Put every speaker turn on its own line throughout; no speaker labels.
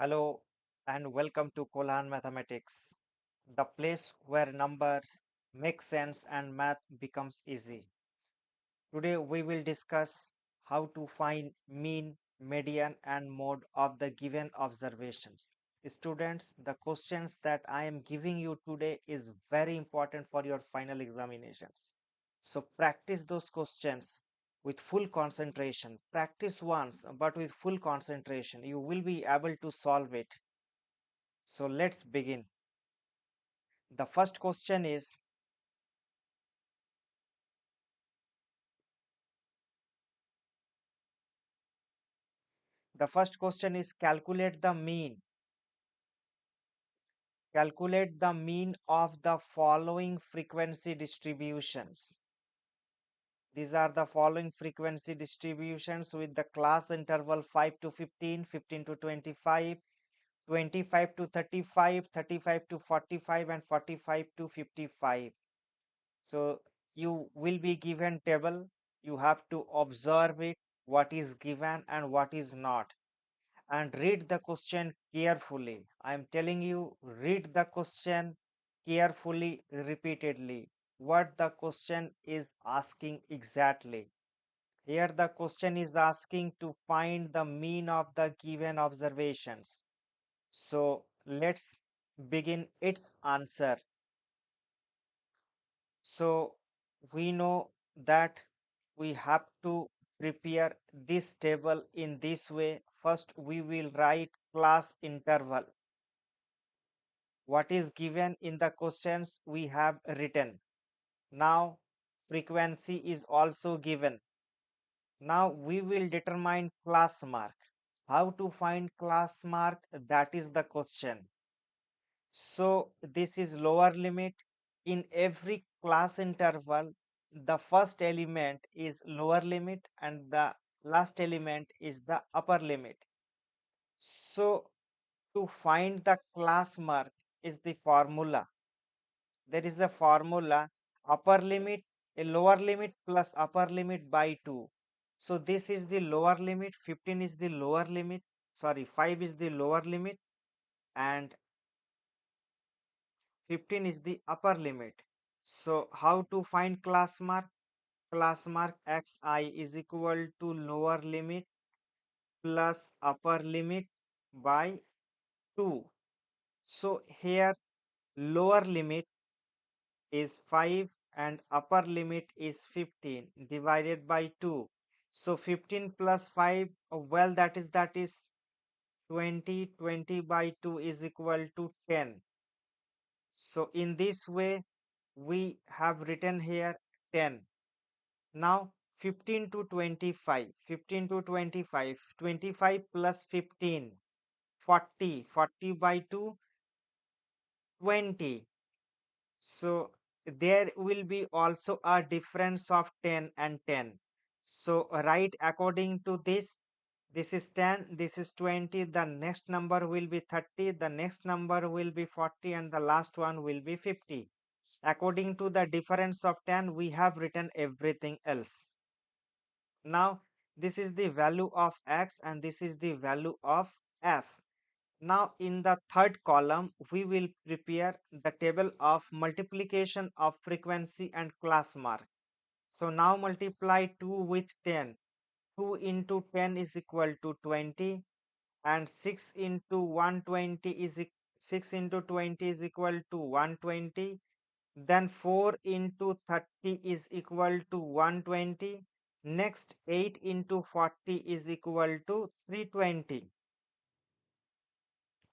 Hello and welcome to Kolhan Mathematics, the place where numbers make sense and math becomes easy. Today we will discuss how to find mean, median and mode of the given observations. Students, the questions that I am giving you today is very important for your final examinations. So practice those questions with full concentration. Practice once, but with full concentration. You will be able to solve it. So let's begin. The first question is the first question is calculate the mean. Calculate the mean of the following frequency distributions. These are the following frequency distributions with the class interval 5 to 15, 15 to 25, 25 to 35, 35 to 45 and 45 to 55. So you will be given table. You have to observe it, what is given and what is not, and read the question carefully. I am telling you, read the question carefully, repeatedly. What the question is asking exactly. Here, the question is asking to find the mean of the given observations. So, let's begin its answer. So, we know that we have to prepare this table in this way. First, we will write class interval. What is given in the questions we have written. Now frequency is also given. Now we will determine class mark. How to find class mark? That is the question. So this is lower limit. In every class interval, the first element is lower limit and the last element is the upper limit. So to find the class mark is the formula. There is a formula, upper limit, a lower limit plus upper limit by 2. So this is the lower limit, 15 is the lower limit, sorry, 5 is the lower limit and 15 is the upper limit. So how to find class mark? Class mark xi is equal to lower limit plus upper limit by 2. So here lower limit is 5 and upper limit is 15 divided by 2. So 15 plus 5, well, that is 20. 20 by 2 is equal to 10. So in this way we have written here 10. Now 15 to 25, 15 to 25, 25 plus 15, 40, 40 by 2, 20. So there will be also a difference of 10 and 10. So write according to this. This is 10, this is 20, the next number will be 30, the next number will be 40 and the last one will be 50. According to the difference of 10, we have written everything else. Now this is the value of x and this is the value of f. Now in the third column, we will prepare the table of multiplication of frequency and class mark. So now multiply 2 with 10. 2 into 10 is equal to 20 and 6 into 120 is 6 into 20 is equal to 120. Then 4 into 30 is equal to 120. Next 8 into 40 is equal to 320.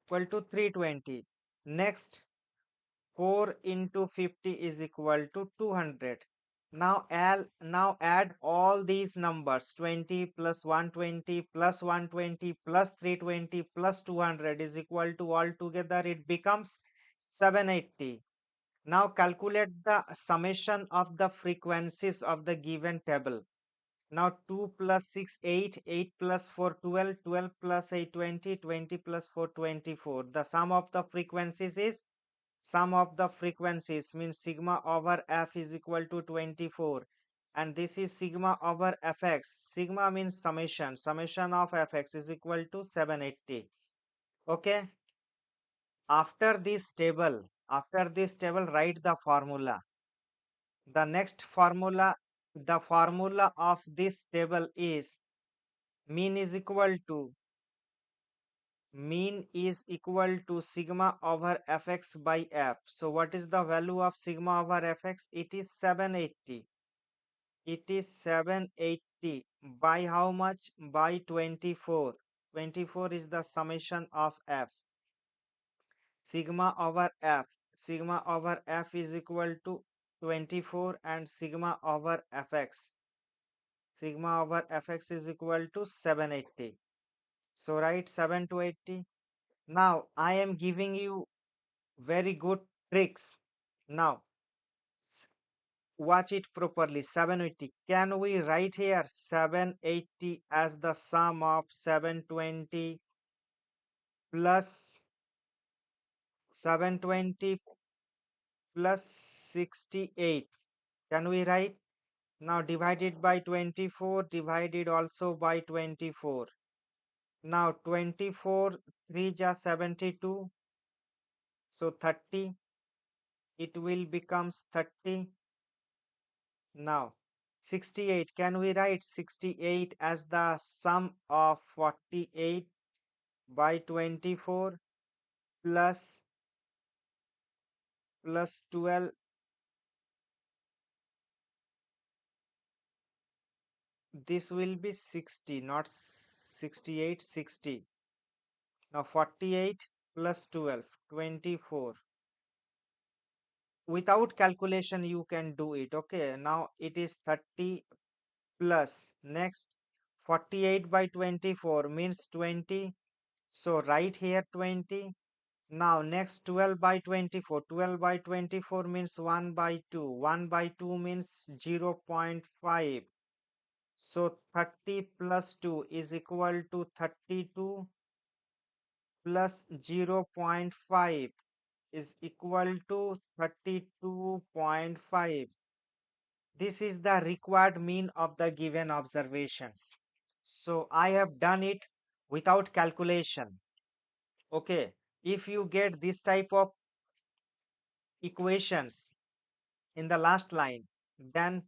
Equal to 320. Next 4 into 50 is equal to 200. Now add all these numbers 20 plus 120 plus 120 plus 320 plus 200 is equal to altogether it becomes 780. Now calculate the summation of the frequencies of the given table. Now 2 plus 6 8, 8 plus 4 12, 12 plus 8 20, 20 plus 4 24. The sum of the frequencies is sum of the frequencies means sigma over f is equal to 24 and this is sigma over fx. Sigma means summation. Summation of fx is equal to 780. Okay. After this table, write the formula. The next formula, the formula of this table is mean is equal to sigma over fx by f. So what is the value of sigma over fx? It is 780. It is 780 by how much? By 24. 24 is the summation of f. Sigma over f. Sigma over f is equal to 24 and sigma over fx. Sigma over fx is equal to 780. So write 7 to 80. Now I am giving you very good tricks. Now s- watch it properly. 780. Can we write here 780 as the sum of 720 plus 720 plus 68? Can we write? Now divided by 24, divided also by 24. Now 24, 3 ja 72, so 30, it will becomes 30. Now 68, can we write 68 as the sum of 48 by 24 plus 12? This will be 60, not 68, 60. Now 48 plus 12, 24. Without calculation you can do it. Okay, now it is 30 plus next 48 by 24 means 20, so right here 20. Now next 12 by 24, 12 by 24 means 1 by 2, 1 by 2 means 0 0.5. So 30 plus 2 is equal to 32 plus 0 0.5 is equal to 32.5. This is the required mean of the given observations. So I have done it without calculation. Okay. If you get this type of equations in the last line, then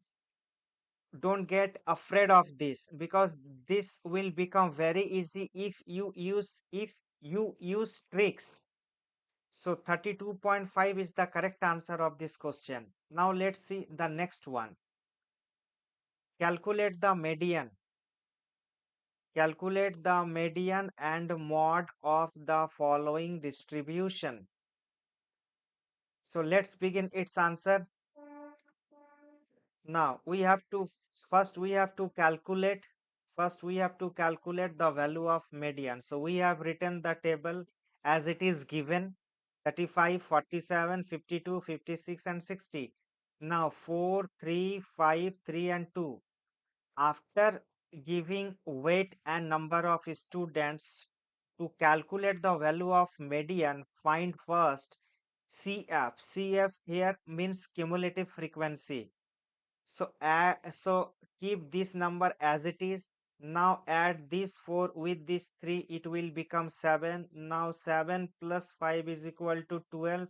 don't get afraid of this, because this will become very easy if you use tricks. So 32.5 is the correct answer of this question. Now let's see the next one. Calculate the median. Calculate the median and mode of the following distribution. So let's begin its answer. Now we have to calculate the value of median. So we have written the table as it is given: 35, 47, 52, 56, and 60. Now 4, 3, 5, 3, and 2. After giving weight and number of students, to calculate the value of median, find first CF. CF here means cumulative frequency. So keep this number as it is. Now add this 4 with this 3, it will become 7. Now 7 plus 5 is equal to 12.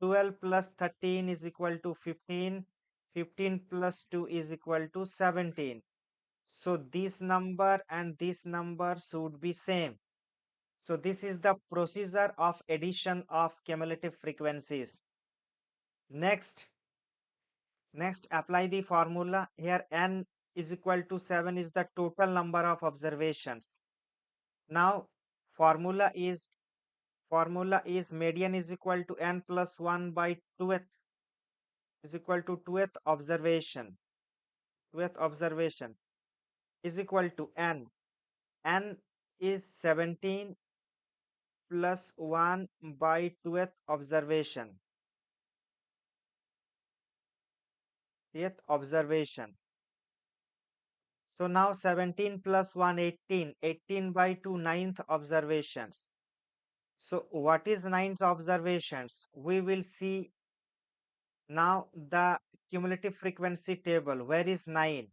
12 plus 13 is equal to 15. 15 plus 2 is equal to 17. So this number and this number should be same. So this is the procedure of addition of cumulative frequencies. Next, apply the formula. Here n is equal to 7 is the total number of observations. Now formula is median is equal to n plus 1 by 2th is equal to 2th observation. 2th observation is equal to n. N is 17 plus 1 by 2th observation. 8th observation. So now 17 plus 1, 18. 18 by 2, ninth observations. So what is ninth observations? We will see now the cumulative frequency table. Where is 9?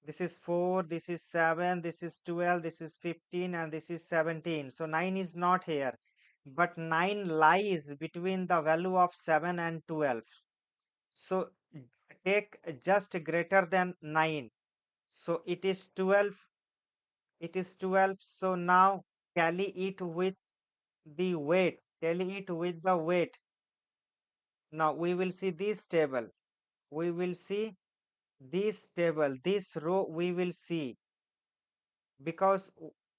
This is 4, this is 7, this is 12, this is 15, and this is 17. So 9 is not here. But 9 lies between the value of 7 and 12. So take just greater than 9. So it is 12. It is 12. So now tally it with the weight. Tally it with the weight. Now we will see this table. We will see this table. This row we will see because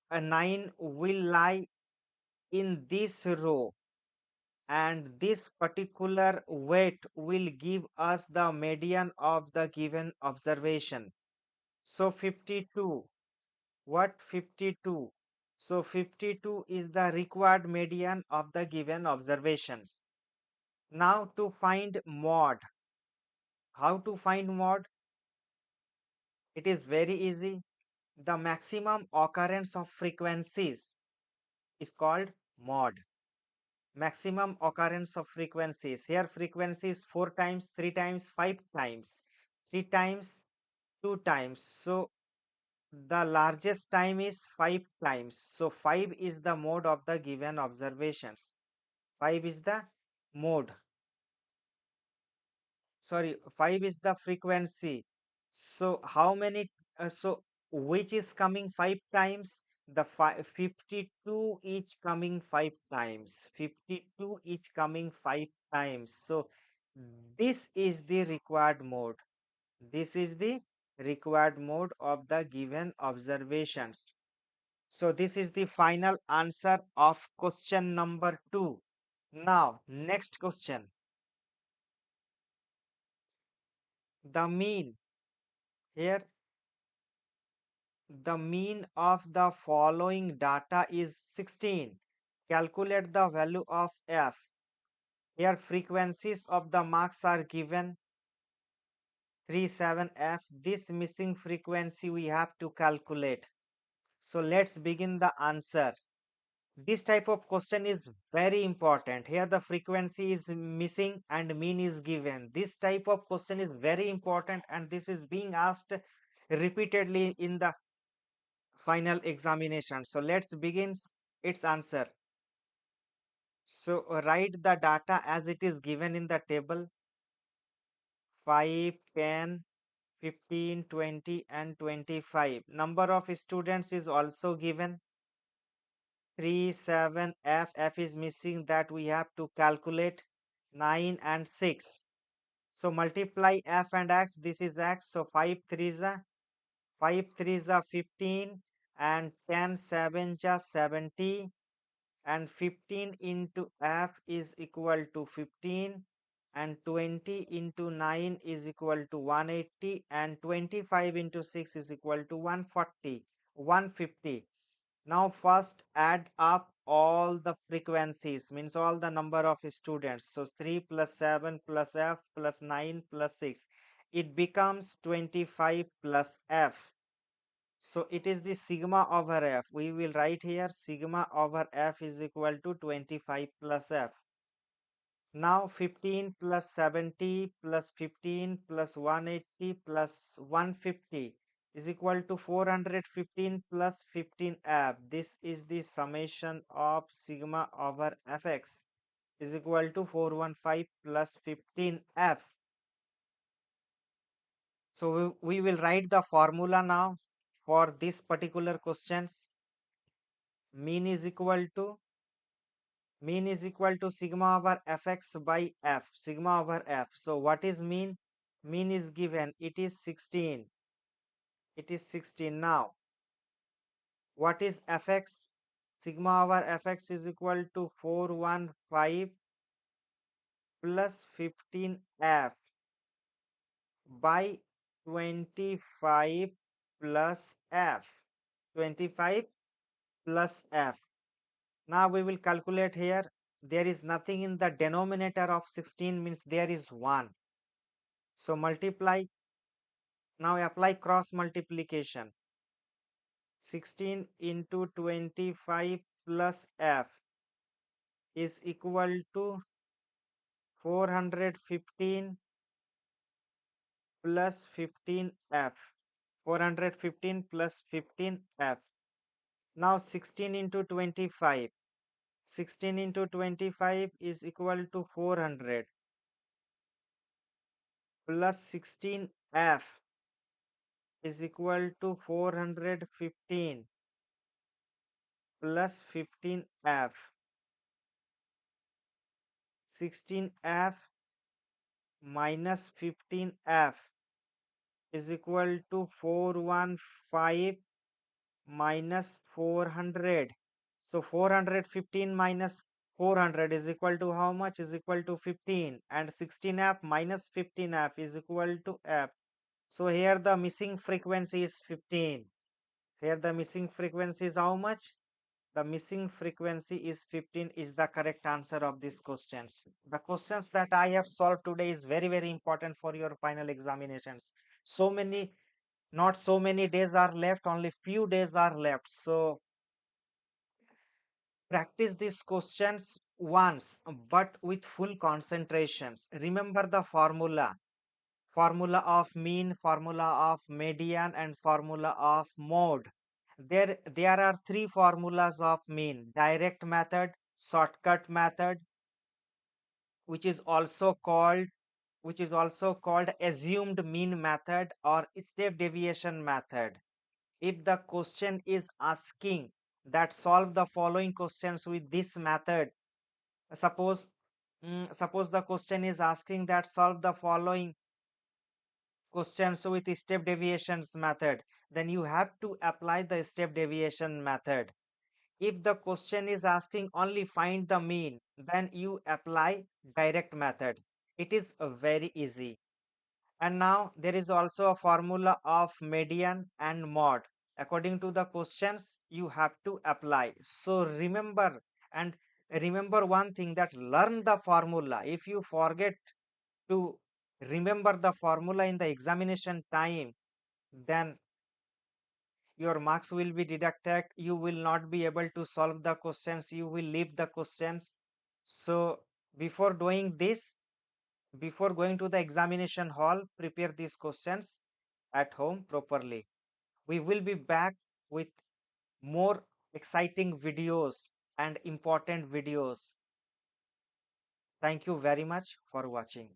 a 9 will lie in this row, and this particular weight will give us the median of the given observation. So 52. What 52? So 52 is the required median of the given observations. Now to find mod. How to find mod? It is very easy. The maximum occurrence of frequencies is called mod. Maximum occurrence of frequencies. Here frequency is 4 times, 3 times, 5 times, 3 times, 2 times. So the largest time is 5 times. So 5 is the mode of the given observations. 5 is the mode. Sorry, 5 is the frequency. So how many, so which is coming 5 times? The 52 each coming 5 times. 52 each coming 5 times. So this is the required mode. This is the required mode of the given observations. So this is the final answer of question number 2. Now, next question. The mean. Here, the mean of the following data is 16. Calculate the value of f. Here, frequencies of the marks are given 37f. This missing frequency we have to calculate. So let's begin the answer. This type of question is very important. Here the frequency is missing and mean is given. This type of question is very important, and this is being asked repeatedly in the final examination. So let's begin its answer. So write the data as it is given in the table. 5, 10, 15, 20, and 25. Number of students is also given. 3, 7, f is missing, that we have to calculate. 9 and 6. So multiply f and x. This is x. So 5 3s are 5 3s are 15, and 10 7s are 70, and 15 into f is equal to 15, and 20 into 9 is equal to 180, and 25 into 6 is equal to 140, 150. Now first add up all the frequencies, means all the number of students. So 3 plus 7 plus f plus 9 plus 6. It becomes 25 plus f. So it is the sigma over f. We will write here sigma over f is equal to 25 plus f. Now 15 plus 70 plus 15 plus 180 plus 150 is equal to 415 plus 15f. This is the summation of sigma over fx is equal to 415 plus 15f. So we will write the formula now for this particular questions. Mean is equal to sigma over fx by f, sigma over f. So what is mean? Mean is given, it is 16. It is 16. Now what is fx? Sigma over fx is equal to 415 plus 15f by 25 plus f. 25 plus f. Now we will calculate here. There is nothing in the denominator of 16, means there is 1. So multiply. Now apply cross multiplication. 16 into 25 plus f is equal to 415 plus 15f. 415 plus 15f. Now 16 into 25. 16 into 25 is equal to 400 plus 16f is equal to 415 plus 15f. 16f minus 15f is equal to 415 minus 400. So 415 minus 400 is equal to how much? Is equal to 15, and 16f minus 15f is equal to f. So here the missing frequency is 15. Here the missing frequency is how much? The missing frequency is 15 is the correct answer of these questions. The questions that I have solved today is very, very important for your final examinations. So many, not so many days are left, only few days are left. So practice these questions once, but with full concentrations. Remember the formula of mean, formula of median, and formula of mode. There are three formulas of mean: direct method, shortcut method, which is also called assumed mean method or step deviation method. If the question is asking that solve the following questions with this method, suppose suppose the question is asking that solve the following questions with step deviations method, then you have to apply the step deviation method. If the question is asking only find the mean, then you apply direct method. It is very easy. And now there is also a formula of median and mode. According to the questions, you have to apply. So and remember one thing, that learn the formula. If you forget to remember the formula in the examination time, then your marks will be deducted. You will not be able to solve the questions. You will leave the questions. So before doing this, before going to the examination hall, prepare these questions at home properly. We will be back with more exciting videos and important videos. Thank you very much for watching.